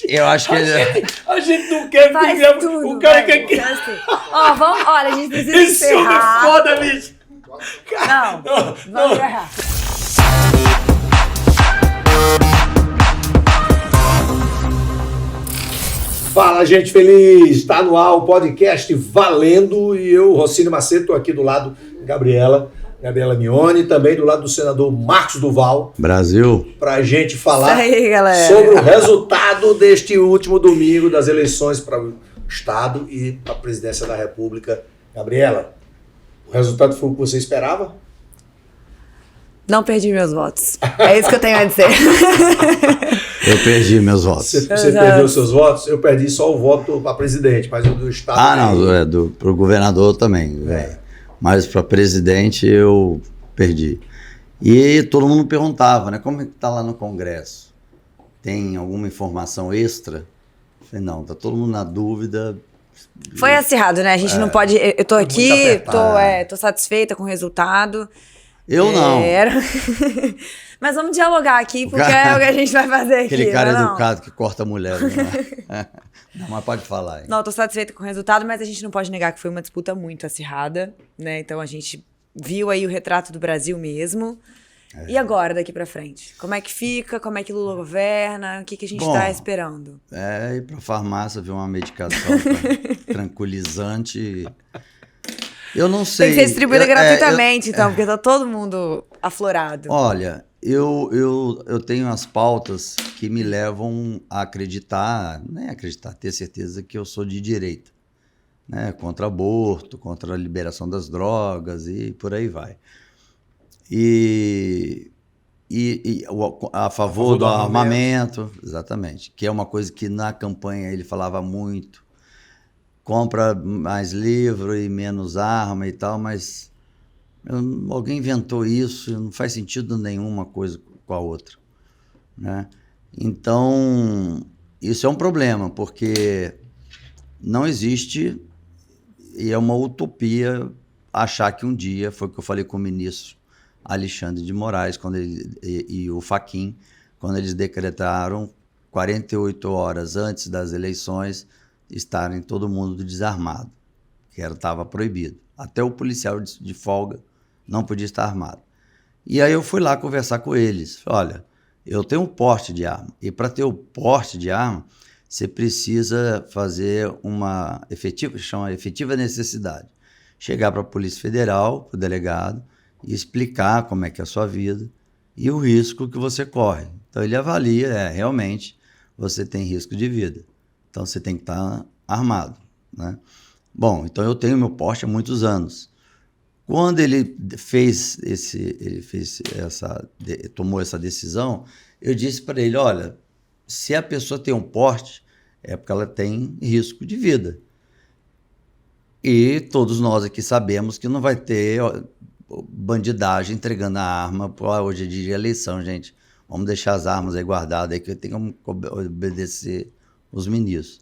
Eu acho que a gente não quer... Faz tudo, o cara quer que... Ó, vamos... Olha, a gente precisa Esse filme é encerrar. foda, bicho. Não, vamos encerrar. Fala, gente feliz! Tá no ar o podcast Valendo e eu, Rossini Macedo, tô aqui do lado da Gabriela Mione, também do lado do senador Marcos Duval. Brasil. Pra gente falar aí, sobre o resultado deste último domingo das eleições para o Estado e para a presidência da República. Gabriela, o resultado foi o que você esperava? Não perdi meus votos. É isso que eu tenho a dizer. Eu perdi meus votos. Você perdeu seus votos? Eu perdi só o voto para presidente, mas o do Estado... Pro governador também. Mas para presidente eu perdi. E todo mundo perguntava, né? Como é que tá lá no Congresso? Tem alguma informação extra? Eu falei, não, tá todo mundo na dúvida. Foi acirrado, né? A gente não pode... Eu tô aqui, tô satisfeita com o resultado. Eu não. Mas vamos dialogar aqui, porque é o que a gente vai fazer aqui. Aquele cara educado que corta a mulher. Não, mas pode falar. Hein? Não, tô satisfeita com o resultado, mas a gente não pode negar que foi uma disputa muito acirrada, né? Então a gente viu aí o retrato do Brasil mesmo. E agora, daqui pra frente? Como é que fica? Como é que Lula governa? O que a gente tá esperando? Ir pra farmácia ver uma medicação tranquilizante... Eu não sei. Tem que ser distribuída gratuitamente, então, porque tá todo mundo aflorado. Olha, eu tenho as pautas que me levam a acreditar, ter certeza que eu sou de direita, né? Contra aborto, contra a liberação das drogas e por aí vai. E a favor do armamento, exatamente, que é uma coisa que na campanha ele falava muito. Compra mais livro e menos arma e tal, mas alguém inventou isso, não faz sentido nenhum uma coisa com a outra, né? Então, isso é um problema, porque não existe, e é uma utopia achar que um dia, foi o que eu falei com o ministro Alexandre de Moraes e o Fachin, quando eles decretaram 48 horas antes das eleições, estarem todo mundo desarmado, que estava proibido. Até o policial de folga não podia estar armado. E aí eu fui lá conversar com eles. Olha, eu tenho um porte de arma, e para ter o porte de arma, você precisa fazer uma efetiva necessidade. Chegar para a Polícia Federal, para o delegado, e explicar como é que é a sua vida e o risco que você corre. Então ele avalia, realmente, você tem risco de vida. Então você tem que estar armado, né? Bom, então eu tenho meu porte há muitos anos. Quando ele tomou essa decisão, eu disse para ele, olha, se a pessoa tem um porte, é porque ela tem risco de vida. E todos nós aqui sabemos que não vai ter bandidagem entregando a arma. Hoje é dia de eleição, gente. Vamos deixar as armas aí guardadas, aí que tem que obedecer os ministros.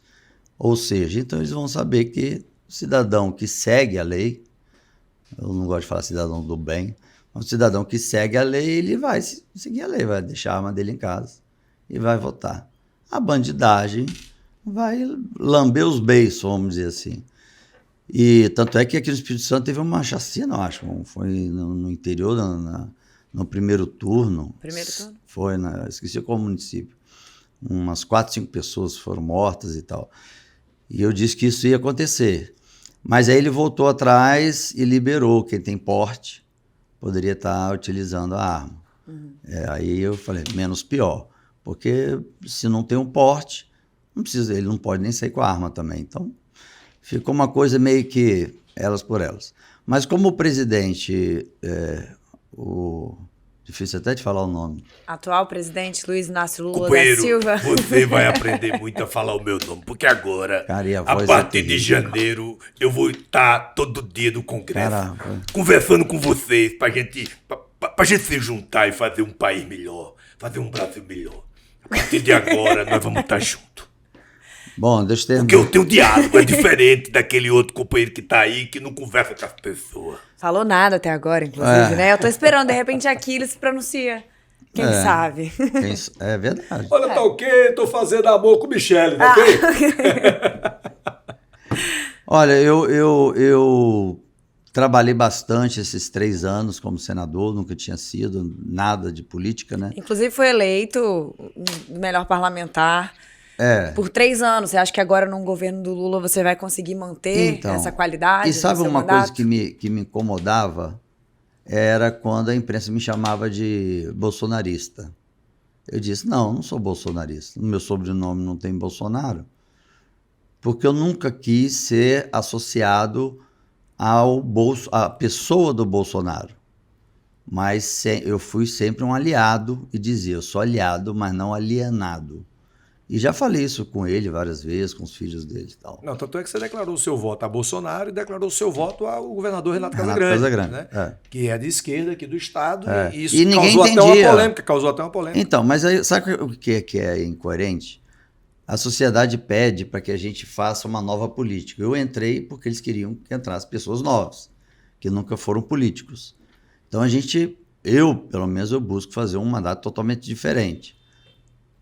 Ou seja, então eles vão saber que o cidadão que segue a lei, eu não gosto de falar cidadão do bem, mas o cidadão que segue a lei, ele vai seguir a lei, vai deixar a arma dele em casa e vai votar. A bandidagem vai lamber os beiços, vamos dizer assim. E tanto é que aqui no Espírito Santo teve uma chacina, eu acho, foi no interior, no primeiro turno. Primeiro turno? Foi, esqueci qual município. Umas 4, 5 pessoas foram mortas e tal. E eu disse que isso ia acontecer. Mas aí ele voltou atrás e liberou quem tem porte, poderia estar utilizando a arma. Aí eu falei, menos pior. Porque se não tem um porte, ele não pode nem sair com a arma também. Então, ficou uma coisa meio que elas por elas. Mas como o presidente, difícil até de falar o nome. Atual presidente Luiz Inácio Lula Companheiro, da Silva. você vai aprender muito a falar o meu nome, porque agora, Cara, a partir de janeiro, eu vou estar todo dia no Congresso, conversando com vocês, pra gente se juntar e fazer um país melhor, fazer um Brasil melhor. A partir de agora, nós vamos estar juntos. Bom, deixa eu terminar. Porque eu tenho diálogo, é diferente daquele outro companheiro que tá aí, que não conversa com as pessoas. Falou nada até agora, inclusive, né? Eu tô esperando, de repente Aquiles se pronuncia. Quem sabe? É verdade. Olha, tá ok, tô fazendo amor com Michele, tá ok? Olha, eu trabalhei bastante esses 3 anos como senador, nunca tinha sido nada de política, né? Inclusive foi eleito o melhor parlamentar por 3 anos. Você acha que agora, num governo do Lula, você vai conseguir manter essa qualidade? E sabe no seu uma mandato? coisa que me incomodava? Era quando a imprensa me chamava de bolsonarista. Eu disse, não sou bolsonarista. No meu sobrenome não tem Bolsonaro. Porque eu nunca quis ser associado à pessoa do Bolsonaro. Mas eu fui sempre um aliado e dizia, eu sou aliado, mas não alienado. E já falei isso com ele várias vezes, com os filhos dele e tal. Não, tanto é que você declarou o seu voto a Bolsonaro e declarou o seu voto ao governador Renato Casagrande, né? Que é de esquerda aqui do estado, e isso causou até uma polêmica. Então, mas aí, sabe o que é incoerente? A sociedade pede para que a gente faça uma nova política. Eu entrei porque eles queriam que entrassem pessoas novas, que nunca foram políticos. Então pelo menos, eu busco fazer um mandato totalmente diferente.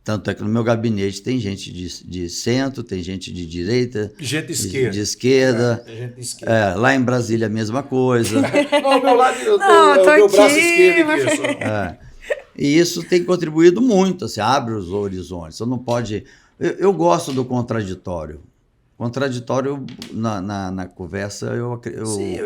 Tanto é que no meu gabinete tem gente de centro, tem gente de direita, gente de esquerda. Gente de esquerda. Lá em Brasília a mesma coisa. Não, meu lado, eu tô meu braço esquerdo aqui. E isso tem contribuído muito, assim, abre os horizontes. Você não pode... Eu gosto do contraditório. Contraditório na conversa, Sim,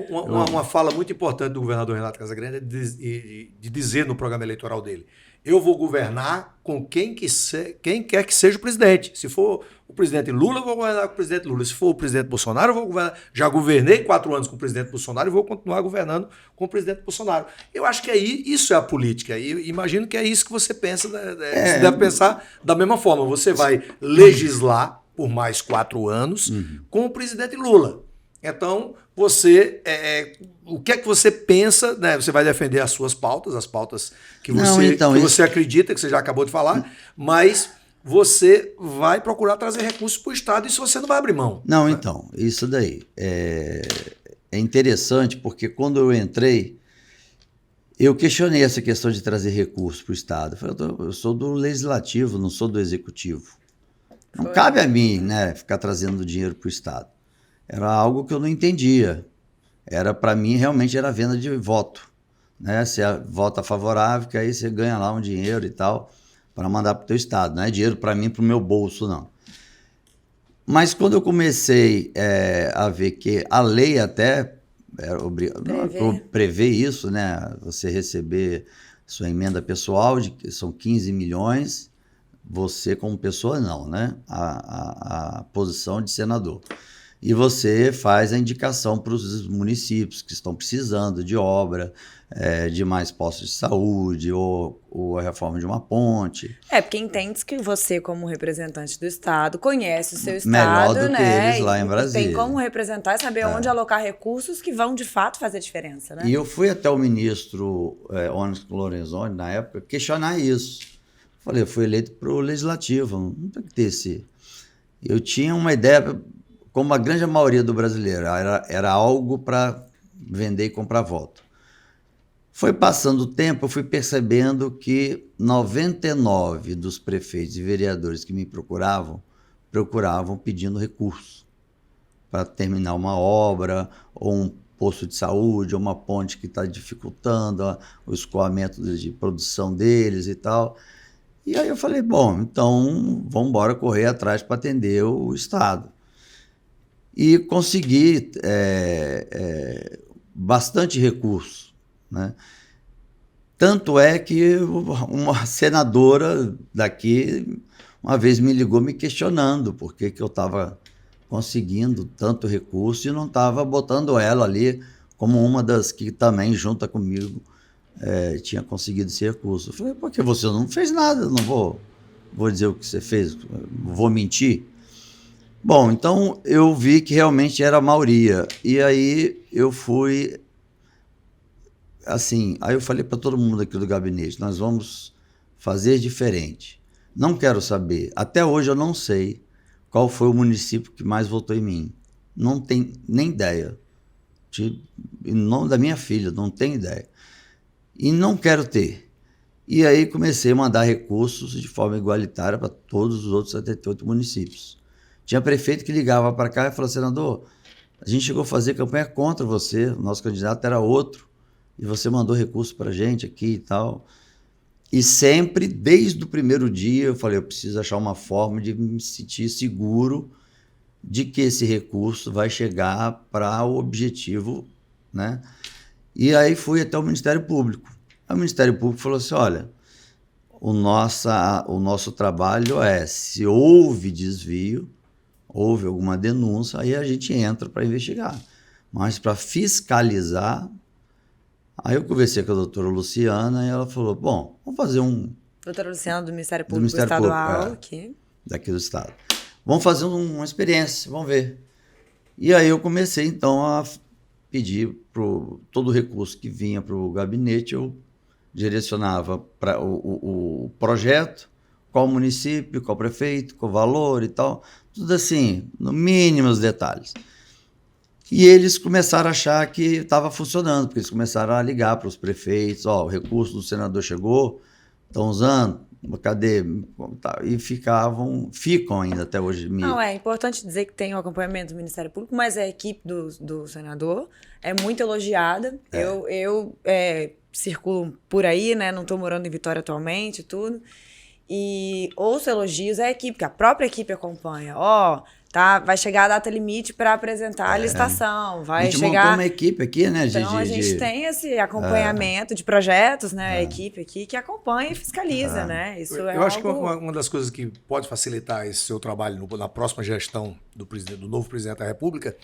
uma fala muito importante do governador Renato Casagrande é de dizer no programa eleitoral dele: eu vou governar com quem quer que seja o presidente. Se for o presidente Lula, eu vou governar com o presidente Lula. Se for o presidente Bolsonaro, eu vou governar. Já governei 4 anos com o presidente Bolsonaro e vou continuar governando com o presidente Bolsonaro. Eu acho que isso é a política. E imagino que é isso que você pensa. Você deve pensar da mesma forma. Você vai legislar por mais 4 anos com o presidente Lula. Então, você, o que é que você pensa, né? Você vai defender as suas pautas, as pautas que você acredita, que você já acabou de falar, mas você vai procurar trazer recursos para o Estado e isso você não vai abrir mão. Não, né? Então, isso daí é interessante porque quando eu entrei, eu questionei essa questão de trazer recursos para o Estado. Eu falei, eu sou do Legislativo, não sou do Executivo. Não cabe a mim, né, ficar trazendo dinheiro para o Estado. Era algo que eu não entendia. Para mim, realmente era venda de voto. Né? Você vota favorável, que aí você ganha lá um dinheiro e tal, para mandar para o teu Estado. Não é dinheiro para mim, para o meu bolso, não. Mas quando eu comecei a ver que a lei até prevê isso, né? Você receber sua emenda pessoal, que são 15 milhões, você como pessoa não, né? A posição de senador. E você faz a indicação para os municípios que estão precisando de obra, de mais postos de saúde ou a reforma de uma ponte. Porque entende que você, como representante do Estado, conhece o seu Estado, melhor do né? que eles lá em Brasília. Tem como representar e saber onde alocar recursos que vão, de fato, fazer diferença, né? E eu fui até o ministro Onyx Lorenzoni, na época, questionar isso. Falei, eu fui eleito para o Legislativo, não tem que ter esse... Eu tinha uma ideia... Como a grande maioria do brasileiro, era algo para vender e comprar voto. Foi passando o tempo, eu fui percebendo que 99 dos prefeitos e vereadores que me procuravam pedindo recurso para terminar uma obra, ou um posto de saúde, ou uma ponte que está dificultando o escoamento de produção deles e tal. E aí eu falei, bom, então vamos embora correr atrás para atender o Estado. E consegui bastante recurso, né? Tanto é que uma senadora daqui uma vez me ligou me questionando por que eu estava conseguindo tanto recurso e não estava botando ela ali como uma das que também, junto comigo, tinha conseguido esse recurso. Eu falei, porque você não fez nada, não vou dizer o que você fez, vou mentir. Bom, então eu vi que realmente era a maioria. E aí eu fui, assim, aí eu falei para todo mundo aqui do gabinete, nós vamos fazer diferente. Não quero saber, até hoje eu não sei qual foi o município que mais votou em mim. Não tenho nem ideia. Em nome da minha filha, não tenho ideia. E não quero ter. E aí comecei a mandar recursos de forma igualitária para todos os outros 78 municípios. Tinha prefeito que ligava para cá e falou, senador, a gente chegou a fazer campanha contra você, o nosso candidato era outro, e você mandou recurso para a gente aqui e tal. E sempre, desde o primeiro dia, eu falei, eu preciso achar uma forma de me sentir seguro de que esse recurso vai chegar para o objetivo, né? E aí fui até o Ministério Público. Aí o Ministério Público falou assim, olha, o nosso trabalho é, se houve desvio, houve alguma denúncia, aí a gente entra para investigar. Mas para fiscalizar, aí eu conversei com a doutora Luciana e ela falou, bom, vamos fazer um... Doutora Luciana do Ministério Público Estadual, aqui. Daqui do estado. Vamos fazer uma experiência, vamos ver. E aí eu comecei, então, a pedir todo o recurso que vinha para o gabinete, eu direcionava para o projeto, qual município, qual prefeito, qual valor e tal, tudo assim, no mínimo os detalhes. E eles começaram a achar que estava funcionando, porque eles começaram a ligar para os prefeitos, ó, o recurso do senador chegou, estão usando, cadê? E ficam ainda até hoje. Não, é importante dizer que tem o acompanhamento do Ministério Público, mas a equipe do senador é muito elogiada. Eu circulo por aí, né? Não estou morando em Vitória atualmente e tudo. E ouço elogios à equipe, que a própria equipe acompanha. Tá, vai chegar a data limite para apresentar a licitação. A gente montou uma equipe aqui, né? Então, a gente tem esse acompanhamento de projetos, né? A equipe aqui que acompanha e fiscaliza, né? Isso eu acho que uma das coisas que pode facilitar esse seu trabalho na próxima gestão do novo presidente da República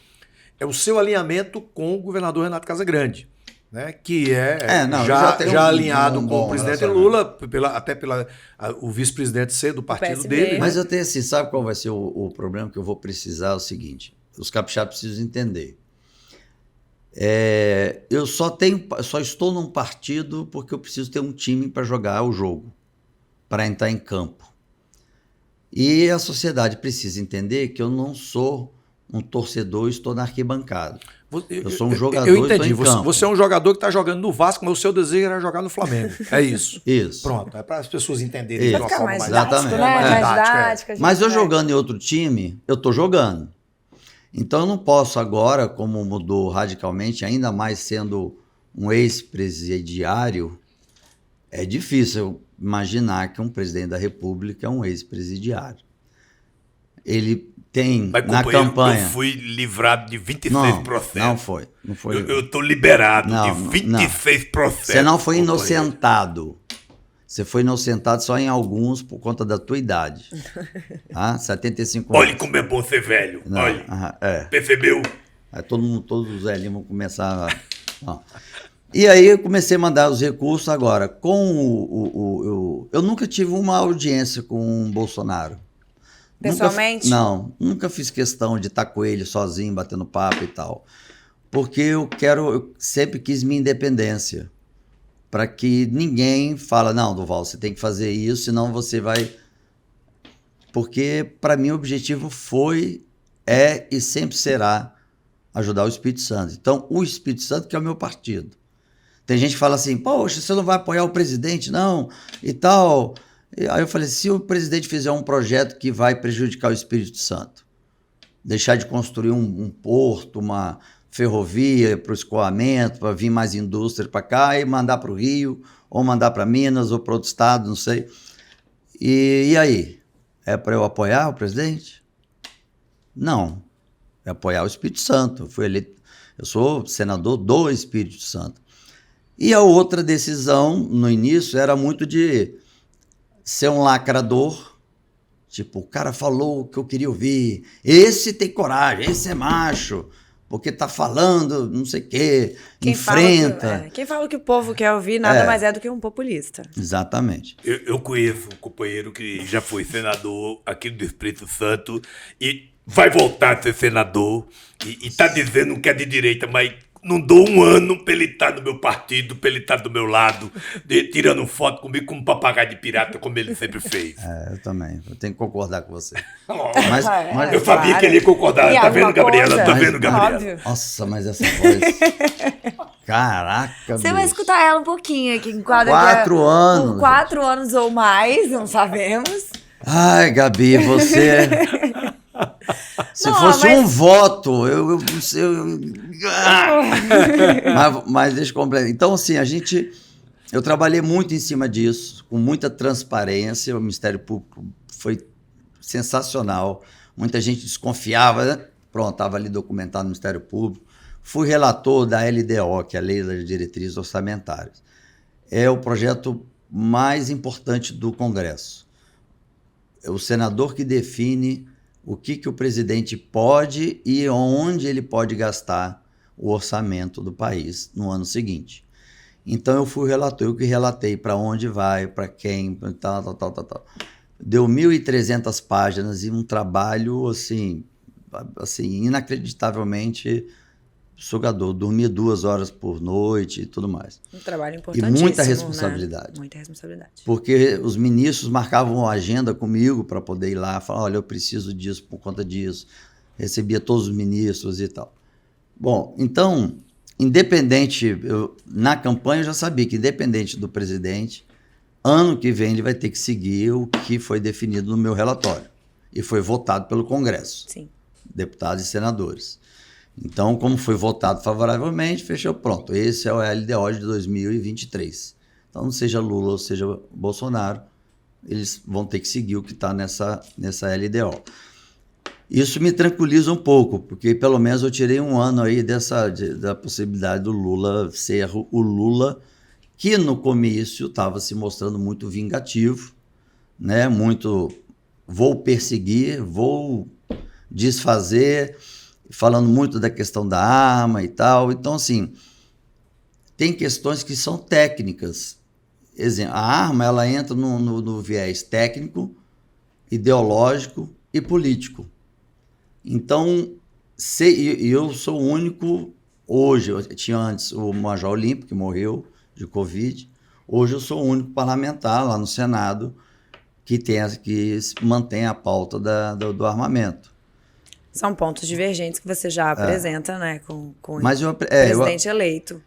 é o seu alinhamento com o governador Renato Casagrande, né, que já alinhado com o presidente Lula, até o vice-presidente ser do partido dele. Mas eu tenho assim, sabe qual vai ser o problema que eu vou precisar? É o seguinte, os capixabas precisam entender. Eu só estou num partido porque eu preciso ter um time para jogar o jogo, para entrar em campo. E a sociedade precisa entender que eu não sou um torcedor, estou na arquibancada. Eu sou um jogador. Eu entendi. Você é um jogador que está jogando no Vasco, mas o seu desejo era jogar no Flamengo. É isso. Isso. Pronto. É para as pessoas entenderem de uma forma mais didática, né? Mais didática. Mas eu jogando em outro time, eu estou jogando. Então eu não posso agora, como mudou radicalmente, ainda mais sendo um ex-presidiário, é difícil imaginar que um presidente da República é um ex-presidiário. Ele tem na campanha... Eu fui livrado de 26 processos. Não foi. Eu estou liberado de 26 processos. Você não foi inocentado. Você foi inocentado só em alguns por conta da tua idade. 75 anos. Olha como é bom ser velho. Olha. Percebeu? Aí todos os velhinhos vão começar a... E aí eu comecei a mandar os recursos agora. Eu nunca tive uma audiência com o Bolsonaro. Pessoalmente? Nunca fiz questão de estar com ele sozinho, batendo papo e tal. Porque eu sempre quis minha independência. Para que ninguém fala, não, Duval, você tem que fazer isso, senão você vai... Porque, para mim, o objetivo é e sempre será ajudar o Espírito Santo. Então, o Espírito Santo que é o meu partido. Tem gente que fala assim, poxa, você não vai apoiar o presidente, não, e tal... Aí eu falei, se o presidente fizer um projeto que vai prejudicar o Espírito Santo, deixar de construir um porto, uma ferrovia para o escoamento, para vir mais indústria para cá e mandar para o Rio, ou mandar para Minas, ou para outro estado, não sei. E aí? É para eu apoiar o presidente? Não. É apoiar o Espírito Santo. Eu sou senador do Espírito Santo. E a outra decisão, no início, era muito de... ser um lacrador, tipo, o cara falou o que eu queria ouvir, esse tem coragem, esse é macho, porque tá falando não sei o quê, enfrenta. Quem fala que o povo quer ouvir nada mais é do que um populista. Exatamente. Eu conheço um companheiro que já foi senador aqui do Espírito Santo e vai voltar a ser senador e tá dizendo que é de direita, mas... não dou um ano pra ele estar do meu partido, pra ele estar do meu lado, tirando foto comigo como um papagaio de pirata, como ele sempre fez. Eu também. Eu tenho que concordar com você. Mas eu sabia que ele ia concordar. Tá vendo, Gabriela? Tá vendo, Gabriela? Óbvio. Nossa, mas essa voz... Caraca, Você vai bicho. escutar ela um pouquinho aqui. 4 anos. Por 4 anos ou mais, não sabemos. Ai, Gabi, você... Se Não, fosse mas- um voto, mas deixa eu completar. Então, assim, eu trabalhei muito em cima disso, com muita transparência. O Ministério Público foi sensacional. Muita gente desconfiava, né? Pronto, estava ali documentado no Ministério Público. Fui relator da LDO, que é a Lei das Diretrizes Orçamentárias. É o projeto mais importante do Congresso. É o senador que define o que o presidente pode e onde ele pode gastar o orçamento do país no ano seguinte. Então eu fui relator, eu que relatei para onde vai, para quem, tal. Deu 1.300 páginas e um trabalho assim inacreditavelmente sugador. Dormia 2 horas por noite e tudo mais. Um trabalho E importantíssimo, muita responsabilidade. Né? Muita responsabilidade. Porque os ministros marcavam a agenda comigo para poder ir lá, falar, olha, eu preciso disso por conta disso. Recebia todos os ministros e tal. Bom, então, na campanha eu já sabia que independente do presidente, ano que vem ele vai ter que seguir o que foi definido no meu relatório. E foi votado pelo Congresso. Sim. Deputados e senadores. Então, como foi votado favoravelmente, fechou, pronto. Esse é o LDO de 2023. Então, seja Lula ou seja Bolsonaro, eles vão ter que seguir o que está nessa LDO. Isso me tranquiliza um pouco, porque pelo menos eu tirei um ano aí da possibilidade do Lula ser o Lula, que no comício estava se mostrando muito vingativo, né? Muito, vou perseguir, vou desfazer, falando muito da questão da arma e tal. Então, assim, tem questões que são técnicas. Exemplo, a arma ela entra no viés técnico, ideológico e político. Então, eu sou o único, hoje, eu tinha antes o Major Olímpio, que morreu de Covid, hoje eu sou o único parlamentar lá no Senado que mantém a pauta do armamento. São pontos divergentes que você já apresenta, né, com o presidente eleito.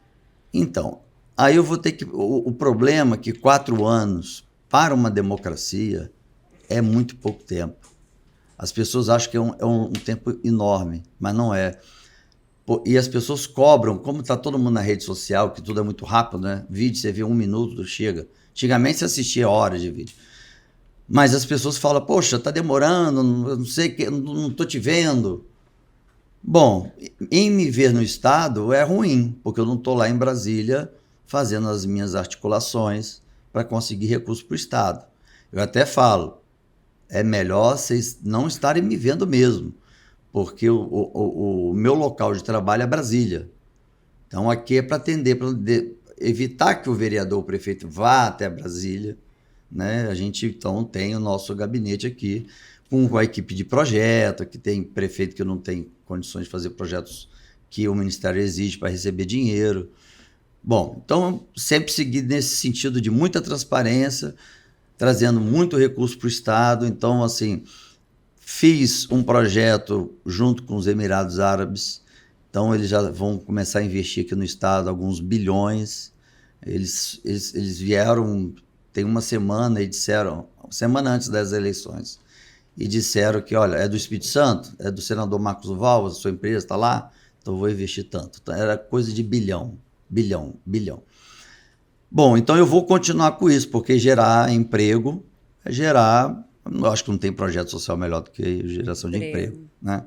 Então, aí eu vou ter que... O problema é que 4 anos para uma democracia é muito pouco tempo. As pessoas acham que é um tempo enorme, mas não é. E as pessoas cobram, como está todo mundo na rede social, que tudo é muito rápido, né? Vídeo, você vê 1 minuto, chega. Antigamente você assistia horas de vídeo. Mas as pessoas falam, poxa, está demorando, não sei, não estou te vendo. Bom, em me ver no Estado é ruim, porque eu não estou lá em Brasília fazendo as minhas articulações para conseguir recursos para o Estado. Eu até falo, é melhor vocês não estarem me vendo mesmo, porque o meu local de trabalho é Brasília. Então aqui é para atender, para evitar que o vereador, o prefeito vá até Brasília, né? A gente então tem o nosso gabinete aqui com a equipe de projeto, que tem prefeito que não tem condições de fazer projetos que o Ministério exige para receber dinheiro. Bom, então sempre segui nesse sentido de muita transparência, trazendo muito recurso para o Estado. Então, assim, fiz um projeto junto com os Emirados Árabes. Então, eles já vão começar a investir aqui no Estado alguns bilhões. Eles vieram, tem uma semana, e disseram, semana antes das eleições, e disseram que, olha, é do Espírito Santo, é do senador Marcos Duval, a sua empresa está lá, então eu vou investir tanto. Então, era coisa de bilhão. Bom, então eu vou continuar com isso, porque gerar emprego é gerar... Eu acho que não tem projeto social melhor do que geração de emprego, né?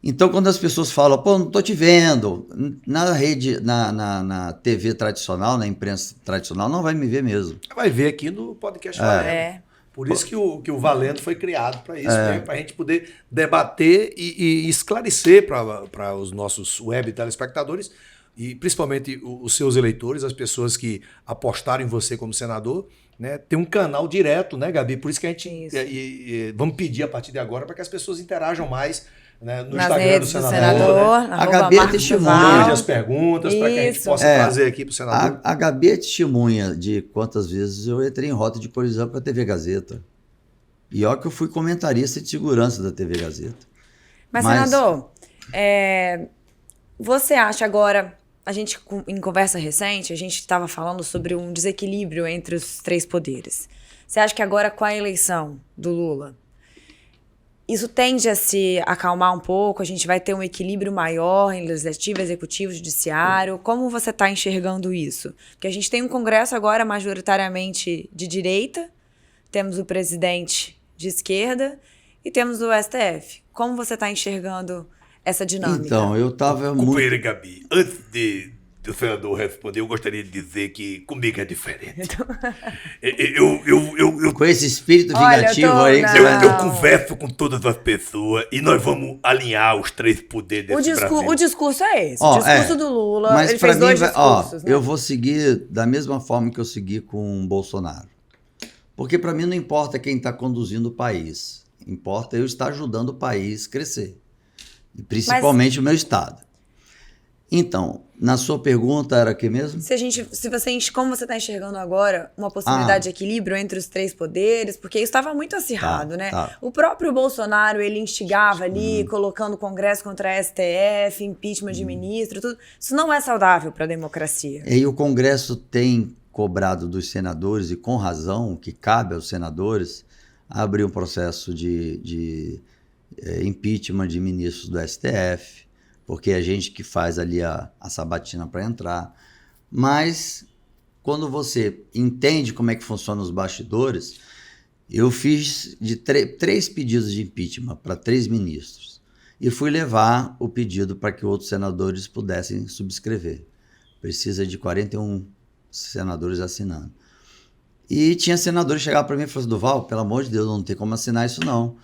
Então, quando as pessoas falam, pô, não estou te vendo, na rede, na TV tradicional, na imprensa tradicional, não vai me ver mesmo. Vai ver aqui no podcast Valendo. Por isso que o Valendo foi criado para isso, né? Para a gente poder debater e esclarecer para os nossos web telespectadores e principalmente os seus eleitores, as pessoas que apostaram em você como senador, né? Tem um canal direto, né, Gabi? Por isso que a gente vamos pedir a partir de agora para que as pessoas interajam mais, né, no nas Instagram redes do senador. A Gabi é testemunha. Mande as perguntas para que a gente possa trazer aqui para o senador. A Gabi é testemunha de quantas vezes eu entrei em rota de colisão com a TV Gazeta. E olha que eu fui comentarista de segurança da TV Gazeta. Mas senador, você acha agora, a gente, em conversa recente, a gente estava falando sobre um desequilíbrio entre os 3 poderes. Você acha que agora, com a eleição do Lula, isso tende a se acalmar um pouco? A gente vai ter um equilíbrio maior em legislativo, executivo, judiciário? Como você está enxergando isso? Porque a gente tem um Congresso agora majoritariamente de direita, temos o presidente de esquerda e temos o STF. Como você está enxergando essa dinâmica? Então, eu estava Companheira Gabi, antes do senador responder, eu gostaria de dizer que comigo é diferente. com esse espírito Olha, vingativo aí que não. você vai... Eu converso com todas as pessoas e nós vamos alinhar os 3 poderes desse Brasil. O discurso é esse. Ó, o discurso do Lula, mas ele pra fez mim 2 vai- discursos, né? Eu vou seguir da mesma forma que eu segui com o Bolsonaro. Porque para mim não importa quem está conduzindo o país. Importa eu estar ajudando o país a crescer. E principalmente o meu estado. Então, na sua pergunta era o que mesmo? Como você está enxergando agora uma possibilidade de equilíbrio entre os 3 poderes, porque isso estava muito acirrado, né? Tá. O próprio Bolsonaro, ele instigava ali, colocando o Congresso contra a STF, impeachment de ministro, tudo. Isso não é saudável para a democracia. E o Congresso tem cobrado dos senadores, e com razão, que cabe aos senadores, abrir um processo de impeachment de ministros do STF, porque é a gente que faz ali a sabatina para entrar. Mas, quando você entende como é que funcionam os bastidores, eu fiz de 3 pedidos de impeachment para 3 ministros e fui levar o pedido para que outros senadores pudessem subscrever. Precisa de 41 senadores assinando. E tinha senadores que chegavam para mim e falavam: Duval, pelo amor de Deus, não tem como assinar isso não.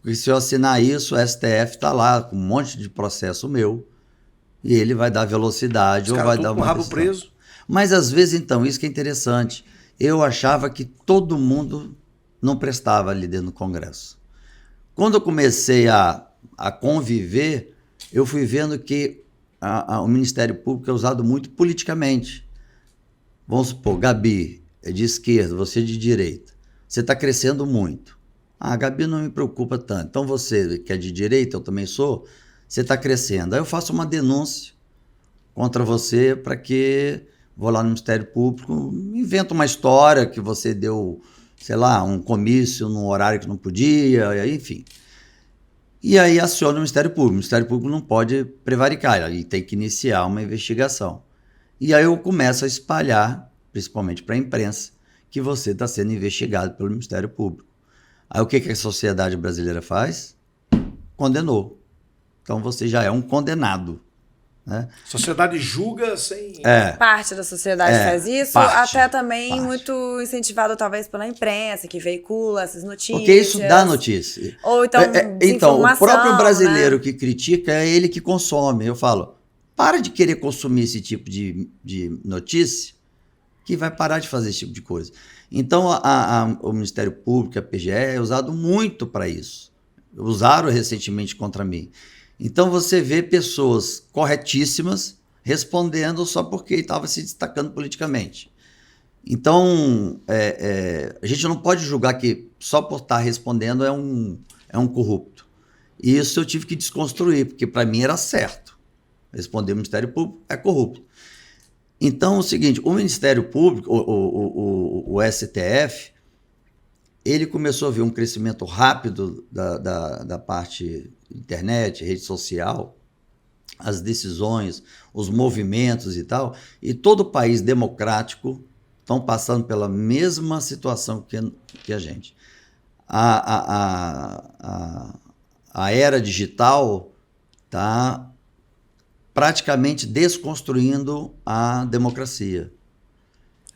Porque se eu assinar isso, o STF está lá com um monte de processo meu e ele vai dar velocidade ou vai dar uma com o rabo decisão. preso. Mas às vezes, então, isso que é interessante. Eu achava que todo mundo não prestava ali dentro do Congresso. Quando eu comecei a conviver, eu fui vendo que o Ministério Público é usado muito politicamente. Vamos supor, Gabi é de esquerda, você é de direita. Você está crescendo muito. A Gabi não me preocupa tanto. Então você, que é de direita, eu também sou, você está crescendo. Aí eu faço uma denúncia contra você para que vou lá no Ministério Público, invento uma história que você deu, sei lá, um comício num horário que não podia, enfim. E aí aciona o Ministério Público. O Ministério Público não pode prevaricar, ele tem que iniciar uma investigação. E aí eu começo a espalhar, principalmente para a imprensa, que você está sendo investigado pelo Ministério Público. Aí o que a sociedade brasileira faz? Condenou. Então você já é um condenado. Né? A sociedade julga sem... Parte da sociedade faz isso, até também muito incentivado talvez pela imprensa, que veicula essas notícias. Porque isso dá notícia. Ou então então, o próprio brasileiro, né, que critica é ele que consome. Eu falo, para de querer consumir esse tipo de notícia, que vai parar de fazer esse tipo de coisa. Então, o Ministério Público, a PGE, é usado muito para isso. Usaram recentemente contra mim. Então, você vê pessoas corretíssimas respondendo só porque estava se destacando politicamente. Então, a gente não pode julgar que só por estar respondendo é um corrupto. E isso eu tive que desconstruir, porque para mim era certo. Responder o Ministério Público é corrupto. Então, é o seguinte, o Ministério Público, o STF, ele começou a ver um crescimento rápido da parte internet, rede social, as decisões, os movimentos e tal, e todo país democrático estão passando pela mesma situação que a gente. A era digital está praticamente desconstruindo a democracia.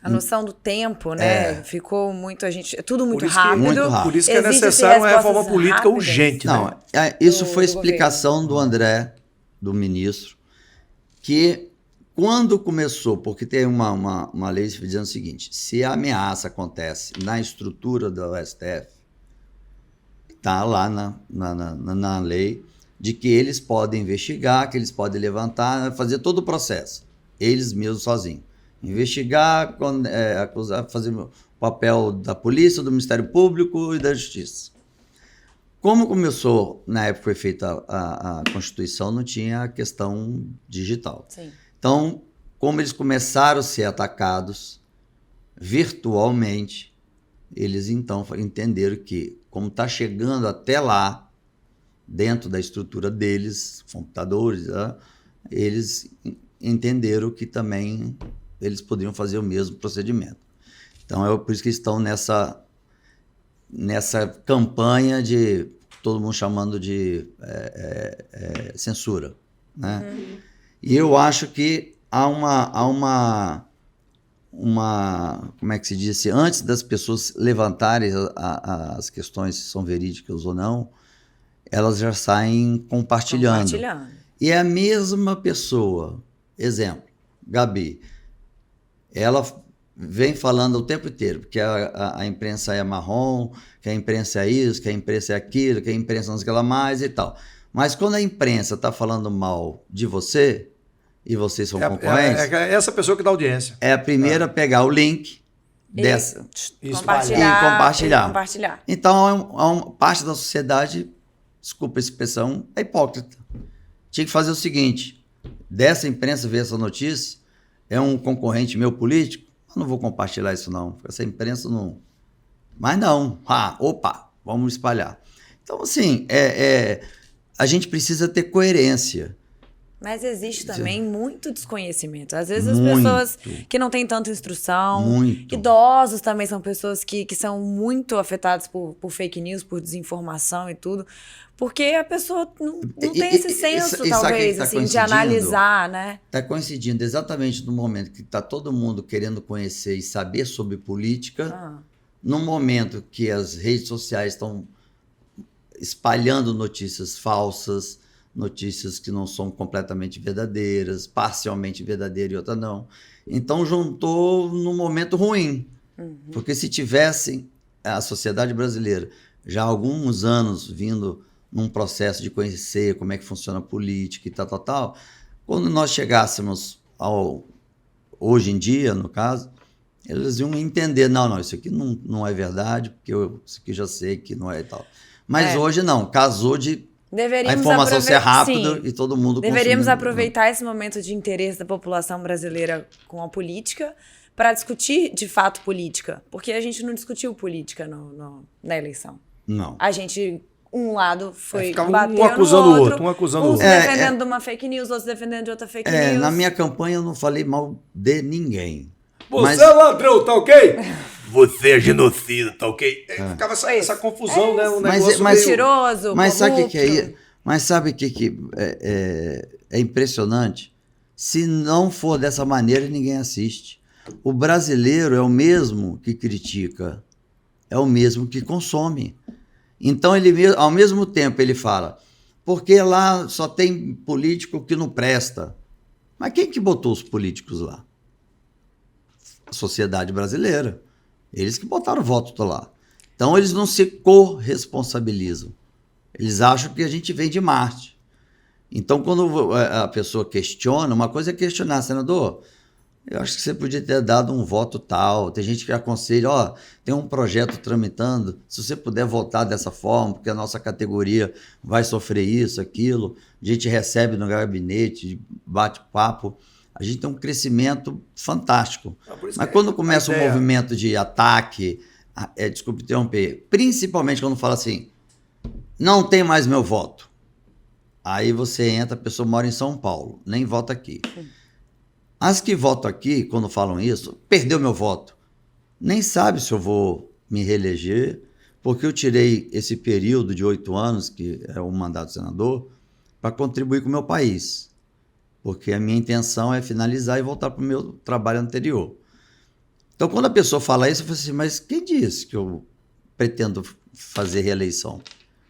A noção do tempo, né? Ficou muito, é tudo muito Por isso rápido. muito rápido. Por isso que é Exige necessário uma reforma respostas política rápidas. urgente. Não, Né? isso do foi explicação do André, do ministro, que quando começou, porque tem uma lei dizendo o seguinte, se a ameaça acontece na estrutura do STF, está lá na lei, de que eles podem investigar, que eles podem levantar, fazer todo o processo, eles mesmos sozinhos. Investigar, acusar, fazer o papel da polícia, do Ministério Público e da Justiça. Como começou, na época foi feita a Constituição, não tinha a questão digital. Sim. Então, como eles começaram a ser atacados virtualmente, eles então entenderam que, como está chegando até lá, dentro da estrutura deles, computadores, né, eles entenderam que também eles poderiam fazer o mesmo procedimento. Então, por isso que estão nessa campanha de todo mundo chamando de censura, né? E eu acho que há uma como é que se diz, antes das pessoas levantarem as questões se são verídicas ou não, elas já saem compartilhando. E é a mesma pessoa, exemplo, Gabi, ela vem falando o tempo inteiro, porque a imprensa é marrom, que a imprensa é isso, que a imprensa é aquilo, que a imprensa não sei o que lá mais e tal. Mas quando a imprensa está falando mal de você, e vocês são concorrentes... É essa pessoa que dá audiência. É a primeira a pegar o link dessa e compartilhar. Então, parte da sociedade, desculpa a expressão, é hipócrita. Tinha que fazer o seguinte, dessa imprensa ver essa notícia, é um concorrente meu político, eu não vou compartilhar isso não, essa imprensa não... Mas não, vamos espalhar. Então, assim, a gente precisa ter coerência. Mas existe também muito desconhecimento. Às vezes as pessoas que não têm tanta instrução, idosos também são pessoas que são muito afetadas por fake news, por desinformação e tudo, porque a pessoa não tem esse senso, talvez, assim, de analisar, né? Está coincidindo exatamente no momento que está todo mundo querendo conhecer e saber sobre política, no momento que as redes sociais estão espalhando notícias falsas, notícias que não são completamente verdadeiras, parcialmente verdadeiras e outra não. Então, juntou num momento ruim. Porque se tivessem a sociedade brasileira já há alguns anos vindo num processo de conhecer como é que funciona a política e tal, quando nós chegássemos hoje em dia, no caso, eles iam entender, não, isso aqui não é verdade, porque isso aqui já sei que não é e tal. Mas hoje não, casou de... a informação ser rápida e todo mundo deveríamos aproveitar esse momento de interesse da população brasileira com a política para discutir, de fato, política. Porque a gente não discutiu política na eleição. Não. A gente, um lado foi batendo um acusando o outro. Uns defendendo de uma fake news, outros defendendo de outra fake news. Na minha campanha eu não falei mal de ninguém. Você é ladrão, tá ok? Você é genocida, tá ok? Ficava essa confusão, né? Um negócio mentiroso, mas sabe o que é? Mas sabe o que é impressionante? Se não for dessa maneira, ninguém assiste. O brasileiro é o mesmo que critica, é o mesmo que consome. Então, ao mesmo tempo, ele fala, porque lá só tem político que não presta. Mas quem que botou os políticos lá? A sociedade brasileira. Eles que botaram o voto lá. Então, eles não se corresponsabilizam. Eles acham que a gente vem de Marte. Então, quando a pessoa questiona, uma coisa é questionar, senador, eu acho que você podia ter dado um voto tal. Tem gente que aconselha, tem um projeto tramitando, se você puder votar dessa forma, porque a nossa categoria vai sofrer isso, aquilo. A gente recebe no gabinete, bate papo. A gente tem um crescimento fantástico. Mas quando começa um movimento de ataque, desculpe interromper, principalmente quando fala assim, não tem mais meu voto. Aí você entra, a pessoa mora em São Paulo, nem vota aqui. As que votam aqui, quando falam isso, perdeu meu voto. Nem sabe se eu vou me reeleger, porque eu tirei esse período de 8 anos, que é o mandato de senador, para contribuir com o meu país. Porque a minha intenção é finalizar e voltar para o meu trabalho anterior. Então, quando a pessoa fala isso, eu falo assim, mas quem disse que eu pretendo fazer reeleição?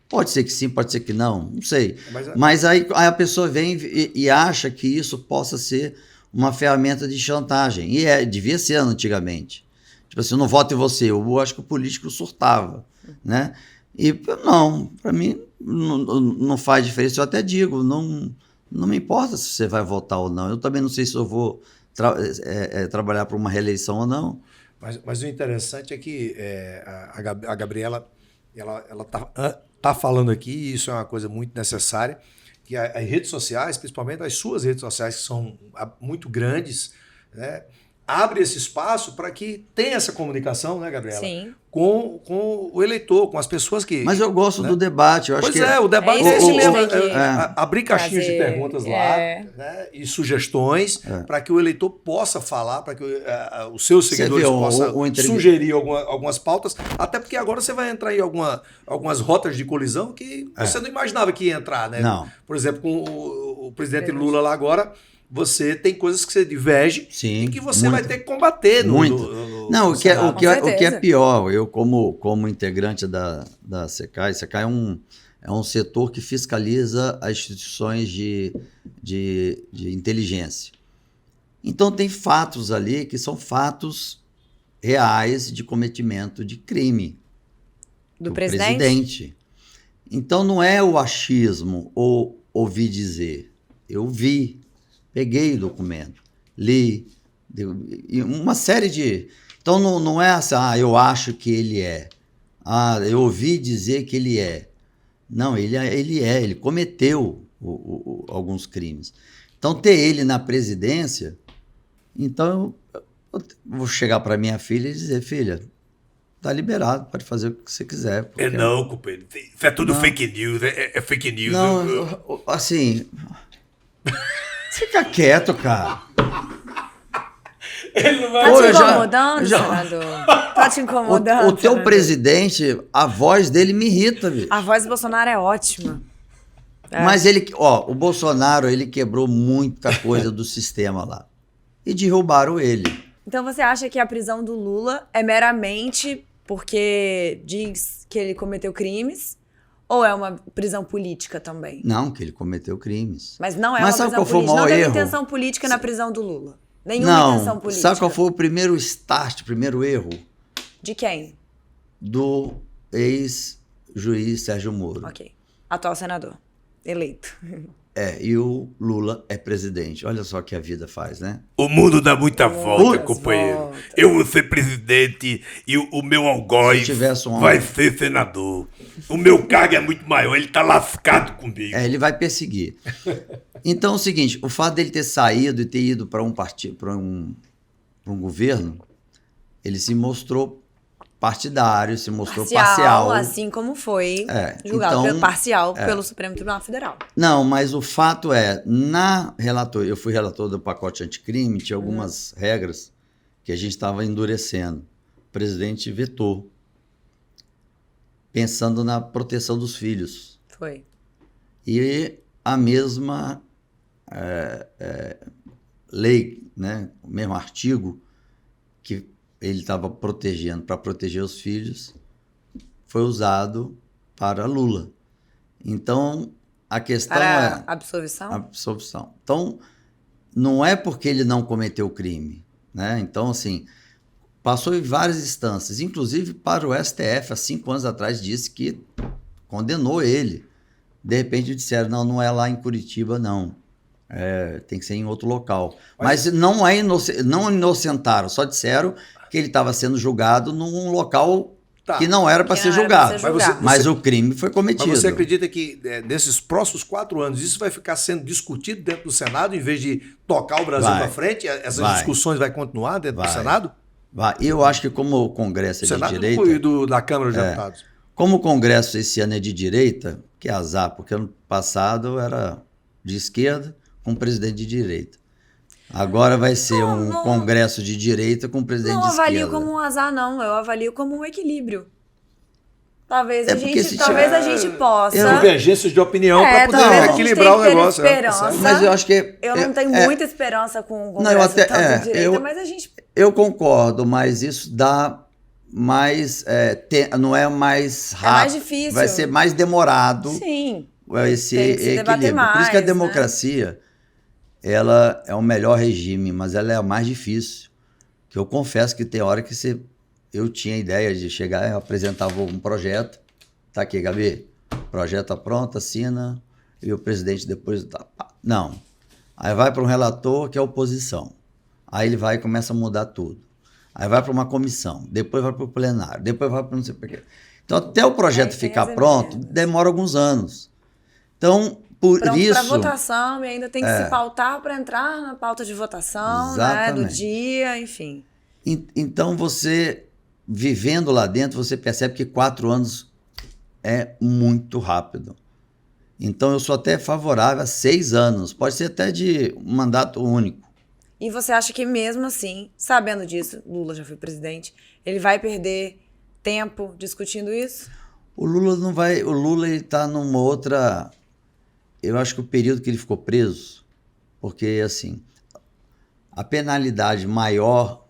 Pode ser que sim, pode ser que não sei. Mas aí a pessoa vem e acha que isso possa ser uma ferramenta de chantagem. E devia ser antigamente. Tipo assim, eu não voto em você. Eu acho que o político surtava, né? E não, para mim não faz diferença. Eu até digo, não me importa se você vai votar ou não. Eu também não sei se eu vou trabalhar para uma reeleição ou não. Mas o interessante é que a Gabriela ela tá falando aqui, e isso é uma coisa muito necessária, que as redes sociais, principalmente as suas redes sociais, que são muito grandes, né, abre esse espaço para que tenha essa comunicação, né, Gabriela? Sim. Com o eleitor, com as pessoas que... Mas eu gosto do debate. Eu acho que o debate é isso mesmo, abrir caixinhas de fazer, perguntas lá, né, e sugestões para que o eleitor possa falar, para que os seus seguidores possam sugerir algumas pautas, até porque agora você vai entrar em algumas rotas de colisão que você não imaginava que ia entrar, né? Não. Por exemplo, com o presidente Lula lá agora, você tem coisas que você diverge e que você vai ter que combater no Não, o que é pior, eu como integrante da SECAI é um setor que fiscaliza as instituições de inteligência. Então tem fatos ali que são fatos reais de cometimento de crime Do presidente. Então não é o achismo ou ouvir dizer, eu vi. Peguei o documento, li, uma série de... Então, não é assim, eu acho que ele é. Eu ouvi dizer que ele é. Não, ele cometeu alguns crimes. Então, ter ele na presidência... Então, eu vou chegar para minha filha e dizer, filha, tá liberado, pode fazer o que você quiser. Não, companheiro, isso é tudo fake news, é fake news. Não, assim... Fica quieto, cara. Ele não vai... Tá te incomodando, senador? Tá te incomodando? O teu presidente, a voz dele me irrita, bicho. A voz do Bolsonaro é ótima. Mas o Bolsonaro, ele quebrou muita coisa do sistema lá. E derrubaram ele. Então você acha que a prisão do Lula é meramente porque diz que ele cometeu crimes? Ou é uma prisão política também? Não, que ele cometeu crimes. Mas não é uma prisão política. Não teve intenção política na prisão do Lula. Nenhuma intenção política. Sabe qual foi o primeiro start, o primeiro erro? De quem? Do ex-juiz Sérgio Moro. Ok. Atual senador. Eleito. E o Lula é presidente. Olha só o que a vida faz, né? O mundo dá muita volta, companheiro. Eu vou ser presidente e o meu algoz vai ser senador. O meu cargo é muito maior, ele tá lascado comigo. Ele vai perseguir. Então é o seguinte, o fato dele ter saído e ter ido para um partido, para um governo, ele se mostrou partidário, se mostrou parcial. Assim como foi julgado parcial pelo Supremo Tribunal Federal. Não, mas o fato é, eu fui relator do pacote anticrime, tinha algumas regras que a gente estava endurecendo. O presidente vetou, pensando na proteção dos filhos. Foi. E a mesma lei, né, o mesmo artigo que ele estava protegendo para proteger os filhos, foi usado para Lula. Então, a questão para absolvição? Absolvição. Então, não é porque ele não cometeu crime, né? Então, assim, passou em várias instâncias, inclusive para o STF, há 5 anos atrás, disse que condenou ele. De repente disseram, não é lá em Curitiba, não. Tem que ser em outro local. Mas não inocentaram, só disseram que ele estava sendo julgado num local que não era para ser julgado. Mas o crime foi cometido. Mas você acredita que nesses próximos 4 anos isso vai ficar sendo discutido dentro do Senado, em vez de tocar o Brasil para frente? Essas discussões vai continuar dentro do Senado? Eu acho que como o Congresso é de direita... Senado da Câmara dos Deputados. Como o Congresso esse ano é de direita, que é azar, porque ano passado era de esquerda com presidente de direita. Agora vai ser um congresso de direita com presidente de esquerda. Não avalio como um azar, não. Eu avalio como um equilíbrio. Talvez a gente possa... Divergências de opinião para poder equilibrar o negócio. Mas eu acho que... Eu não tenho muita esperança com o congresso tanto de direita, mas a gente... Eu concordo, mas isso dá mais... não é mais rápido. É mais difícil. Vai ser mais demorado. Sim. Esse equilíbrio. Mais, por isso que a democracia... ela é o melhor regime, mas ela é a mais difícil. Que eu confesso que tem hora que eu tinha a ideia de chegar, eu apresentava um projeto, tá aqui, Gabi, projeto tá pronto, assina, e o presidente depois... Não. Aí vai para um relator que é a oposição. Aí ele vai e começa a mudar tudo. Aí vai para uma comissão, depois vai para o plenário, depois vai para não sei o quê. Então, até o projeto ficar pronto, demora alguns anos. Então, por pronto isso... para votação e ainda tem que se pautar para entrar na pauta de votação, né, do dia, enfim. Então, você, vivendo lá dentro, você percebe que 4 anos é muito rápido. Então, eu sou até favorável a 6 anos. Pode ser até de um mandato único. E você acha que mesmo assim, sabendo disso, Lula já foi presidente, ele vai perder tempo discutindo isso? O Lula não vai... O Lula está numa outra... Eu acho que o período que ele ficou preso, porque, assim, a penalidade maior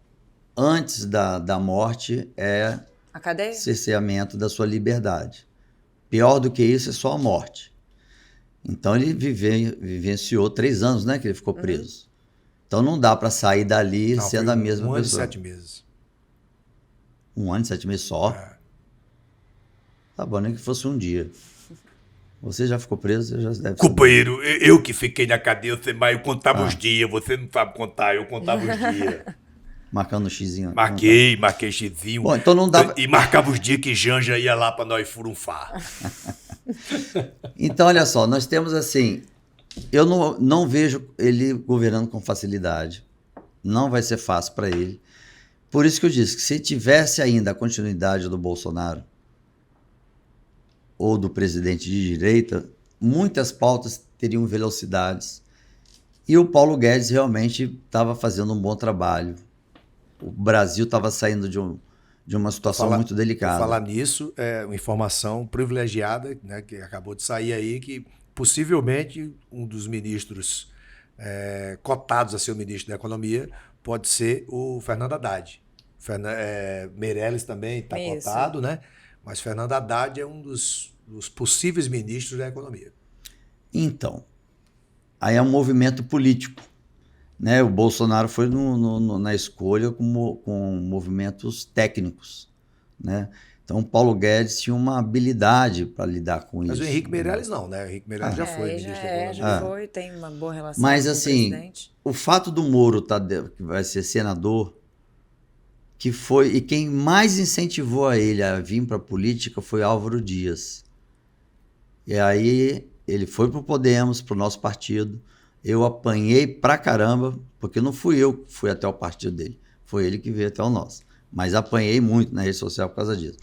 antes da morte é A cadeia? cerceamento da sua liberdade. Pior do que isso é só a morte. Então, ele vivenciou 3 anos, né, que ele ficou preso. Então, não dá para sair dali sendo a mesma pessoa. 1 ano e 7 meses. 1 ano e 7 meses só? Tá bom, nem que fosse um dia. Você já ficou preso? Você já deve Companheiro, eu que fiquei na cadeia, eu contava os dias, você não sabe contar, eu contava os dias. Marcando o xizinho. Marquei xizinho. Bom, então não dá... E marcava os dias que Janja ia lá pra nós furunfar. Então, olha só, nós temos assim... Eu não vejo ele governando com facilidade. Não vai ser fácil para ele. Por isso que eu disse que se tivesse ainda a continuidade do Bolsonaro ou do presidente de direita, muitas pautas teriam velocidades. E o Paulo Guedes realmente estava fazendo um bom trabalho. O Brasil estava saindo de uma situação muito delicada. Falar nisso, é uma informação privilegiada, né, que acabou de sair aí, que possivelmente um dos ministros cotados a ser o ministro da Economia pode ser o Fernando Haddad. Meirelles também está cotado, né? Mas Fernando Haddad é um dos possíveis ministros da Economia. Então, aí é um movimento político, né? O Bolsonaro foi na escolha com movimentos técnicos, né? Então, o Paulo Guedes tinha uma habilidade para lidar com isso. Mas o Henrique Meirelles não, né? O Henrique Meirelles já foi ministro da Economia. Já foi, tem uma boa relação Mas, com assim, o presidente. o fato do Moro que vai ser senador, que foi... E quem mais incentivou a ele a vir para a política foi Álvaro Dias. E aí ele foi para o Podemos, para o nosso partido. Eu apanhei pra caramba, porque não fui eu que fui até o partido dele. Foi ele que veio até o nosso. Mas apanhei muito na rede social por causa disso.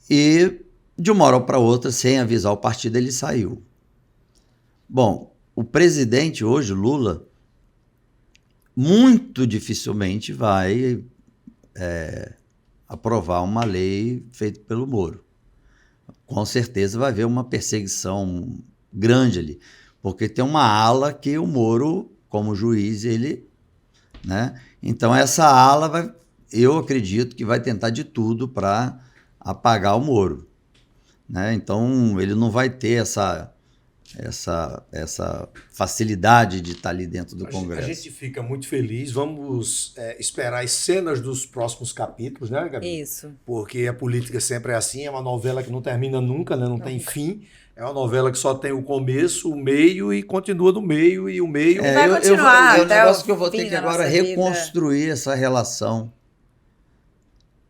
E de uma hora para outra, sem avisar o partido, ele saiu. Bom, o presidente hoje, Lula, muito dificilmente vai aprovar uma lei feita pelo Moro. Com certeza vai haver uma perseguição grande ali, porque tem uma ala que o Moro, como juiz, ele... né? Então essa ala eu acredito que vai tentar de tudo para apagar o Moro, né? Então ele não vai ter essa facilidade de estar ali dentro do Congresso. A gente fica muito feliz. Vamos esperar as cenas dos próximos capítulos, né, Gabi? Isso. Porque a política sempre é assim, é uma novela que não termina nunca, né? Não tem fim. É uma novela que só tem o começo, o meio e continua no meio, e o meio... vai continuar é um até negócio o que eu vou fim ter que da agora nossa vida. reconstruir essa relação.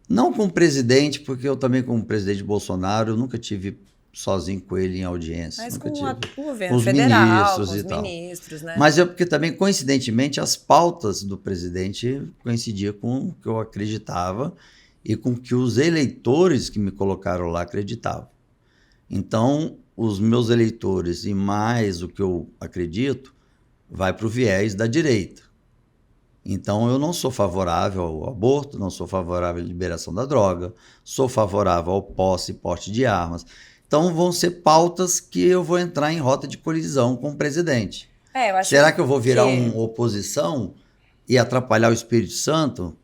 Não com o presidente, porque eu também, como presidente Bolsonaro, eu nunca tive sozinho com ele em audiência. Mas nunca com tive. o governo Com os federal, ministros com os e tal. ministros, né? Mas porque também, coincidentemente, as pautas do presidente coincidiam com o que eu acreditava e com o que os eleitores que me colocaram lá acreditavam. Então, os meus eleitores, e mais o que eu acredito, vai para o viés da direita. Então, eu não sou favorável ao aborto, não sou favorável à liberação da droga, sou favorável ao posse e porte de armas. Então, vão ser pautas que eu vou entrar em rota de colisão com o presidente. Eu acho Será que eu vou virar uma oposição e atrapalhar o Espírito Santo?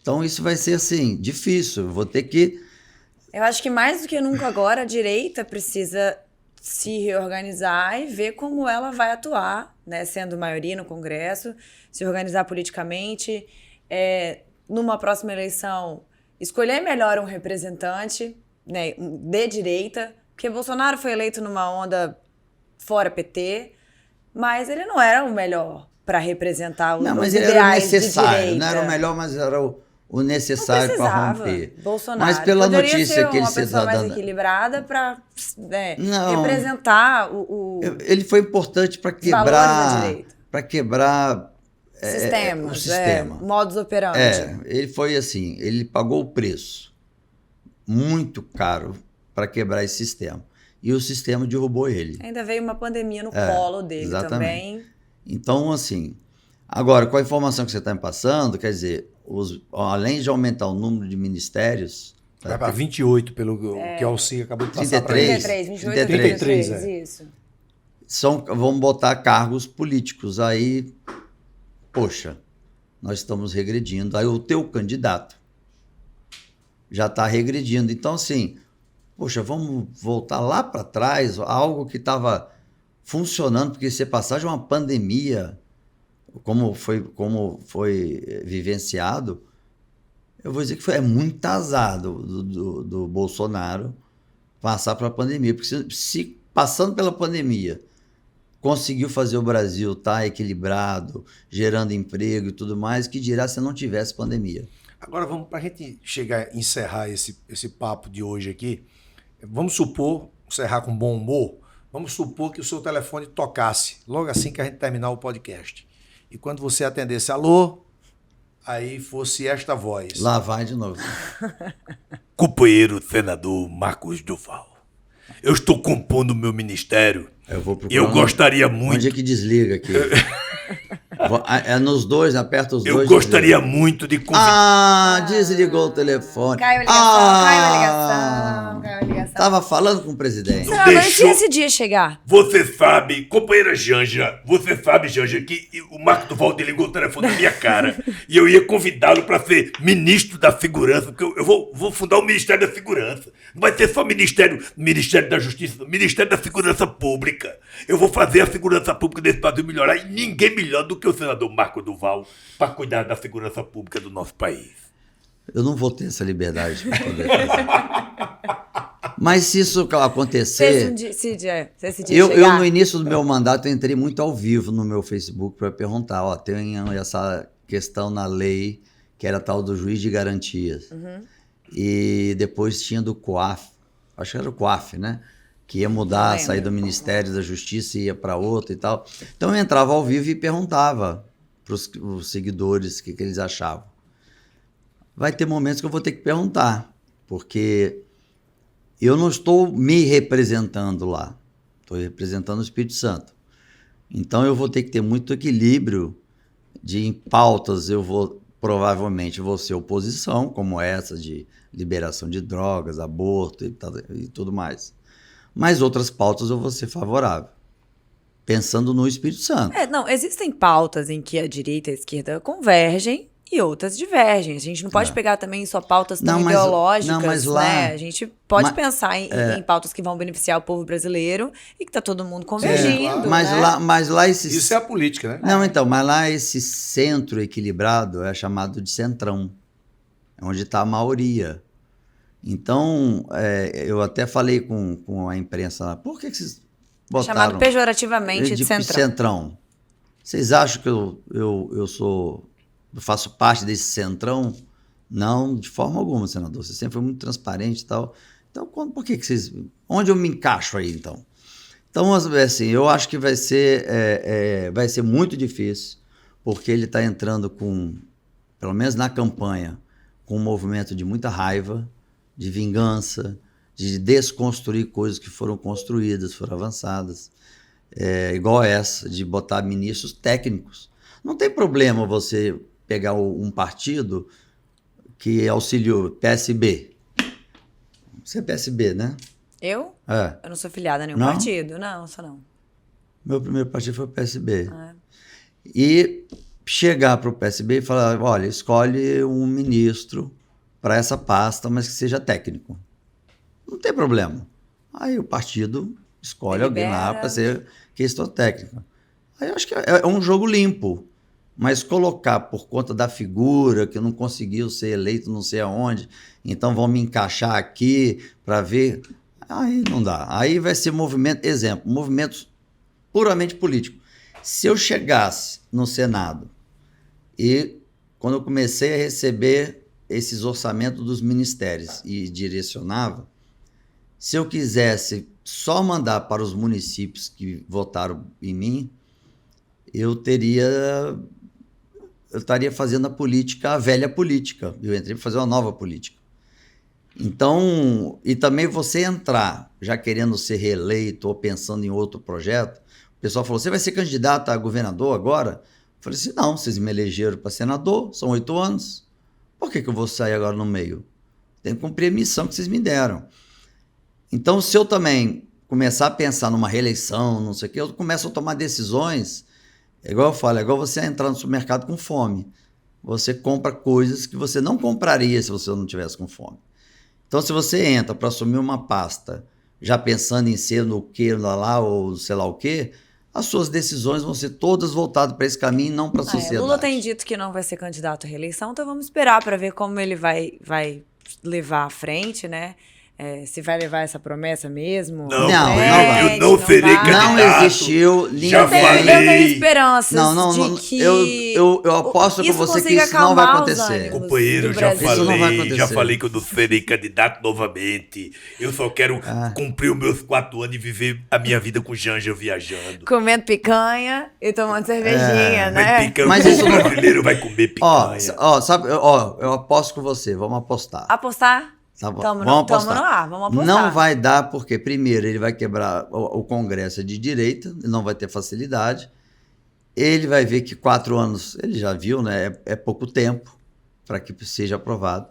Então, isso vai ser, assim, difícil. Eu vou ter que... Eu acho que mais do que nunca agora, a direita precisa se reorganizar e ver como ela vai atuar, né? Sendo maioria no Congresso, se organizar politicamente, numa próxima eleição, escolher melhor um representante, né, de direita, porque Bolsonaro foi eleito numa onda fora PT, mas ele não era o melhor para representar os Não, mas ele ideais era necessário, de direita. não era o melhor, mas era o necessário para romper. Bolsonaro Mas pela poderia notícia ser que ele uma pessoa mais dando, equilibrada para não, representar ele foi importante para quebrar sistemas, o sistema. modus operandi. Ele foi assim, ele pagou o preço muito caro para quebrar esse sistema. E o sistema derrubou ele. Ainda veio uma pandemia no colo dele também. Então, assim, agora, com a informação que você está me passando, quer dizer, além de aumentar o número de ministérios... Vai para 28, pelo que o Alci acabou de passar para 33, 28 33, isso. Vamos botar cargos políticos. Aí, poxa, nós estamos regredindo. Aí o teu candidato já está regredindo. Então, assim, poxa, vamos voltar lá para trás, algo que estava funcionando, porque se passar de uma pandemia, como foi vivenciado, eu vou dizer que é muito azar do Bolsonaro passar para a pandemia, porque se passando pela pandemia conseguiu fazer o Brasil estar equilibrado, gerando emprego e tudo mais, que dirá se não tivesse pandemia. Agora, vamos para a gente encerrar esse papo de hoje aqui, vamos supor, encerrar com bom humor, vamos supor que o seu telefone tocasse logo assim que a gente terminar o podcast. E quando você atendesse alô, aí fosse esta voz. Lá vai de novo. Companheiro senador Marcos Duval, eu estou compondo o meu ministério. Eu gostaria muito... Onde é que desliga aqui? É nos dois, aperta os dois. Eu gostaria muito de convidar... desligou o telefone. Caiu a ligação. Tava falando com o presidente. Deixa esse dia chegar. Você sabe, companheira Janja, que o Marco Duval desligou o telefone na minha cara. E eu ia convidá-lo para ser ministro da Segurança, porque eu vou fundar o Ministério da Segurança. Não vai ser só Ministério da Justiça, Ministério da Segurança Pública. Eu vou fazer a segurança pública desse Brasil melhorar, e ninguém melhor do que o senador Marco Duval para cuidar da segurança pública do nosso país. Eu não vou ter essa liberdade para poder fazer. Mas se isso acontecer... Se esse dia eu, no início do meu mandato, eu entrei muito ao vivo no meu Facebook para perguntar, tem essa questão na lei, que era tal do juiz de garantias. Uhum. E depois tinha do COAF, acho que era o COAF, né? Que ia mudar, sair do Ministério da Justiça e ia para outro e tal. Então eu entrava ao vivo e perguntava para os seguidores o que eles achavam. Vai ter momentos que eu vou ter que perguntar, porque eu não estou me representando lá, estou representando o Espírito Santo. Então eu vou ter que ter muito equilíbrio em pautas. Provavelmente vou ser oposição, como essa de liberação de drogas, aborto e tudo mais. Mas outras pautas eu vou ser favorável, pensando no Espírito Santo. Existem pautas em que a direita e a esquerda convergem e outras divergem. A gente não pode pegar também só pautas tão ideológicas, mas lá, né? A gente pode pensar em pautas que vão beneficiar o povo brasileiro e que tá todo mundo convergindo, claro. Mas lá isso é a política, né? Não, então, mas lá esse centro equilibrado é chamado de centrão, onde está a maioria. Então, eu até falei com a imprensa lá, por que vocês botaram... Chamado pejorativamente de centrão. Vocês acham que eu faço parte desse centrão? Não, de forma alguma, senador. Você sempre foi muito transparente e tal. Então, por que vocês... Onde eu me encaixo aí, então? Então, assim, eu acho que vai ser muito difícil, porque ele está entrando pelo menos na campanha, com um movimento de muita raiva, de vingança, de desconstruir coisas que foram construídas, foram avançadas. Igual essa, de botar ministros técnicos. Não tem problema você pegar um partido que auxiliou, PSB. Você é PSB, né? Eu? Eu não sou filiada a nenhum partido. Não, só não. Meu primeiro partido foi o PSB. E chegar para o PSB e falar, olha, escolhe um ministro para essa pasta, mas que seja técnico. Não tem problema. Aí o partido escolhe alguém lá para ser questão técnica. Aí eu acho que é um jogo limpo. Mas colocar por conta da figura, que não conseguiu ser eleito não sei aonde, então vão me encaixar aqui para ver, aí não dá. Aí vai ser movimentos puramente políticos. Se eu chegasse no Senado e quando eu comecei a receber esses orçamentos dos ministérios e direcionava. Se eu quisesse só mandar para os municípios que votaram em mim, eu estaria fazendo a política, a velha política. Eu entrei para fazer uma nova política. Então, e também você entrar já querendo ser reeleito ou pensando em outro projeto, o pessoal falou, você vai ser candidato a governador agora? Eu falei assim, não, vocês me elegeram para senador, são 8 anos. Por que eu vou sair agora no meio? Tenho que cumprir a missão que vocês me deram. Então, se eu também começar a pensar numa reeleição, não sei o quê, eu começo a tomar decisões, igual eu falo, é igual você entrar no supermercado com fome. Você compra coisas que você não compraria se você não tivesse com fome. Então, se você entra para assumir uma pasta já pensando em ser no que lá ou sei lá o quê, as suas decisões vão ser todas voltadas para esse caminho e não para a sociedade. Lula tem dito que não vai ser candidato à reeleição, então vamos esperar para ver como ele vai levar à frente, né? Se vai levar essa promessa mesmo. Não, eu não serei candidato. Não existiu ninguém. Já falei. Eu tenho esperanças de que eu aposto com você que isso não vai acontecer. Companheiro, já falei que eu não serei candidato novamente. Eu só quero cumprir os meus 4 anos e viver a minha vida com Janja viajando. Comendo picanha e tomando cervejinha, né? Mas isso o brasileiro vai comer picanha. Eu aposto com você, vamos apostar. Apostar? Tá bom. Vamos apostar. no ar, vamos apostar. Não vai dar porque, primeiro, ele vai quebrar o Congresso de direita, não vai ter facilidade. Ele vai ver que 4 anos, ele já viu, né? É pouco tempo para que seja aprovado.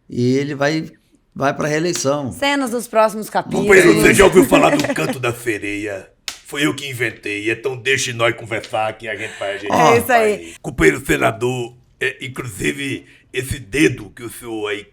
E ele vai para a reeleição. Cenas dos próximos capítulos. Companheiro, você já ouviu falar do canto da sereia? Foi eu que inventei, então deixe nós conversar que a gente vai... É isso aí. Companheiro senador, inclusive esse dedo que o senhor aí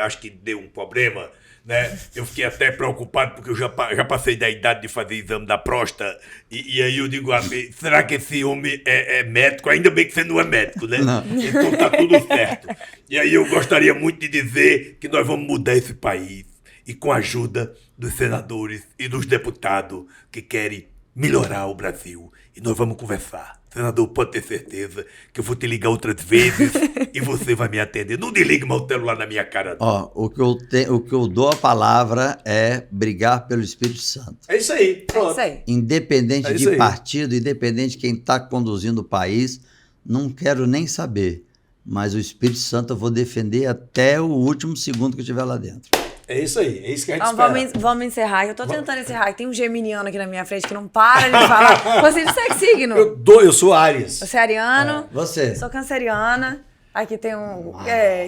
acho que deu um problema, né? Eu fiquei até preocupado porque eu já passei da idade de fazer exame da próstata e aí eu digo assim, será que esse homem é médico? Ainda bem que você não é médico, né? Não. Então tá tudo certo. E aí eu gostaria muito de dizer que nós vamos mudar esse país e com a ajuda dos senadores e dos deputados que querem melhorar o Brasil. E nós vamos conversar. Senador, pode ter certeza que eu vou te ligar outras vezes e você vai me atender. Não desligue meu celular na minha cara. O que eu dou a palavra é brigar pelo Espírito Santo. É isso aí. Pronto. É isso aí. Independente de partido, independente de quem está conduzindo o país, não quero nem saber. Mas o Espírito Santo eu vou defender até o último segundo que eu estiver lá dentro. É isso aí, é isso que a gente espera. Vamos encerrar. Eu tô tentando encerrar. Tem um geminiano aqui na minha frente que não para de falar. Você é que signo? Eu sou Áries. Você é ariano. Você? Sou canceriana. Aqui tem um...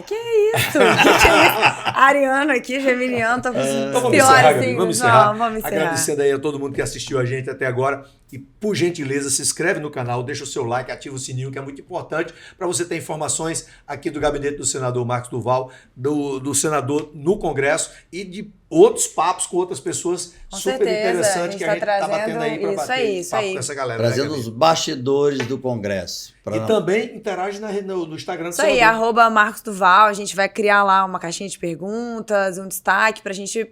que é isso? Ariano aqui, geminiano. Tô com os piores signos. Vamos encerrar. Não, vamos encerrar. Agradecendo aí a todo mundo que assistiu a gente até agora. E, por gentileza, se inscreve no canal, deixa o seu like, ativa o sininho, que é muito importante para você ter informações aqui do gabinete do senador Marcos Duval, do senador no Congresso e de outros papos com outras pessoas super interessantes que a gente está batendo aí para bater papo com essa galera. Trazendo os bastidores do Congresso. E também interage no Instagram do senador. Isso aí, @Marcos Duval. A gente vai criar lá uma caixinha de perguntas, um destaque para a gente...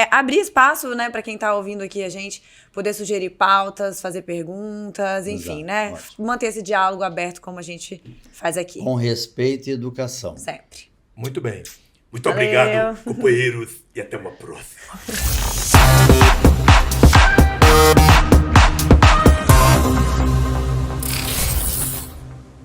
abrir espaço, né, para quem tá ouvindo aqui a gente poder sugerir pautas, fazer perguntas, enfim, né? Ótimo. Manter esse diálogo aberto como a gente faz aqui. Com respeito e educação. Sempre. Muito bem. Muito obrigado, companheiros, e até uma próxima.